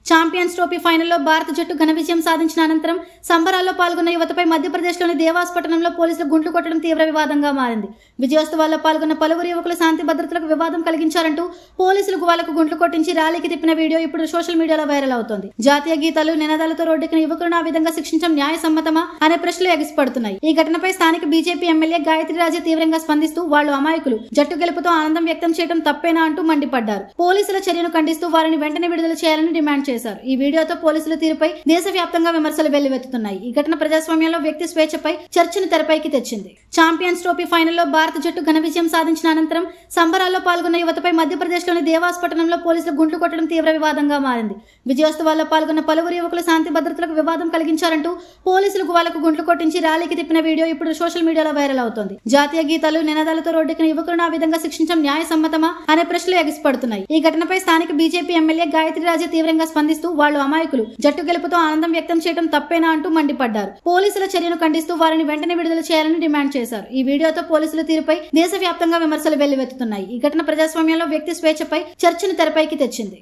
Champions trophy ఫైనల్లో భారత జట్టు ఘన విజయం సాధించిన అనంతరం సంబరాల్లో పాల్గొన్న యువతపై మధ్యప్రదేశ్లోని దేవాస్ పట్టణంలో పోలీసులు గుండ్లు కొట్టడం తీవ్ర వివాదంగా మారింది. విజయోత్సవాల్లో పాల్గొన్న పలువురు యువకులు శాంతి భద్రతలకు వివాదం కలిగించారంటూ పోలీసులు వాళ్లకు గుండ్లు కొట్టించి ర్యాలీకి తిప్పిన వీడియో ఇప్పుడు సోషల్ మీడియాలో వైరల్ అవుతోంది. జాతీయ గీతాలు నినాదాలతో రోడ్డెక్కిన యువకులను ఆ విధంగా శిక్షించడం న్యాయసమ్మతమా అనే ప్రశ్నలు ఎగిసిపడుతున్నాయి. ఈ ఘటనపై స్థానిక బీజేపీ ఎమ్మెల్యే గాయత్రి రాజే తీవ్రంగా స్పందిస్తూ వాళ్లు అమాయకులు, జట్టు గెలుపుతో ఆనందం వ్యక్తం చేయడం తప్పేనా అంటూ మండిపడ్డారు. పోలీసుల చర్యను ఖండిస్తూ వారిని వెంటనే విడుదల చేయాలని డిమాండ్ చేశారు. ఈ వీడియోతో పోలీసుల తీరుపై దేశవ్యాప్తంగా విమర్శలు వెల్లువెత్తుతున్నాయి. ఈ ఘటన ప్రజాస్వామ్యంలో వ్యక్తి స్వేచ్ఛపై చర్చను తెరపైకి తెచ్చింది. ఛాంపియన్స్ ట్రోఫీ ఫైనల్లో భారత జట్టు ఘన విజయం సాధించిన అనంతరం సంబరాల్లో పాల్గొన్న యువతపై మధ్యప్రదేశ్లోని దేవాస్ పట్టణంలో పోలీసులు గుండ్లు కొట్టడం తీవ్ర వివాదంగా మారింది. విజయోత్సవాల్లో పాల్గొన్న పలువురు యువకులు శాంతి భద్రతలకు వివాదం కలిగించారంటూ పోలీసులు వాళ్లకు గుండ్లు కొట్టించి ర్యాలీకి తిప్పిన వీడియో ఇప్పుడు సోషల్ మీడియాలో వైరల్ అవుతోంది. జాతీయ గీతాలు నినాదాలతో రోడ్డెక్కిన యువకులను ఆ విధంగా శిక్షించడం న్యాయసమ్మతమా అనే ప్రశ్నలు ఎగిసిపడుతున్నాయి. ఈ ఘటనపై స్థానిక బీజేపీ ఎమ్మెల్యే గాయత్రి రాజే తీవ్రంగా స్పందిస్తూ వాళ్లు అమాయకులు, జట్టు గెలుపుతో ఆనందం వ్యక్తం చేయడం తప్పేనా అంటూ మండిపడ్డారు. పోలీసుల చర్యను ఖండిస్తూ వారిని వెంటనే విడుదల చేయాలని డిమాండ్ చేశారు. ఈ వీడియోతో పోలీసుల తీరుపై దేశవ్యాప్తంగా విమర్శలు వెల్లువెత్తుతున్నాయి. ఈ ఘటన ప్రజాస్వామ్యంలో వ్యక్తి స్వేచ్ఛపై చర్చను తెరపైకి తెచ్చింది.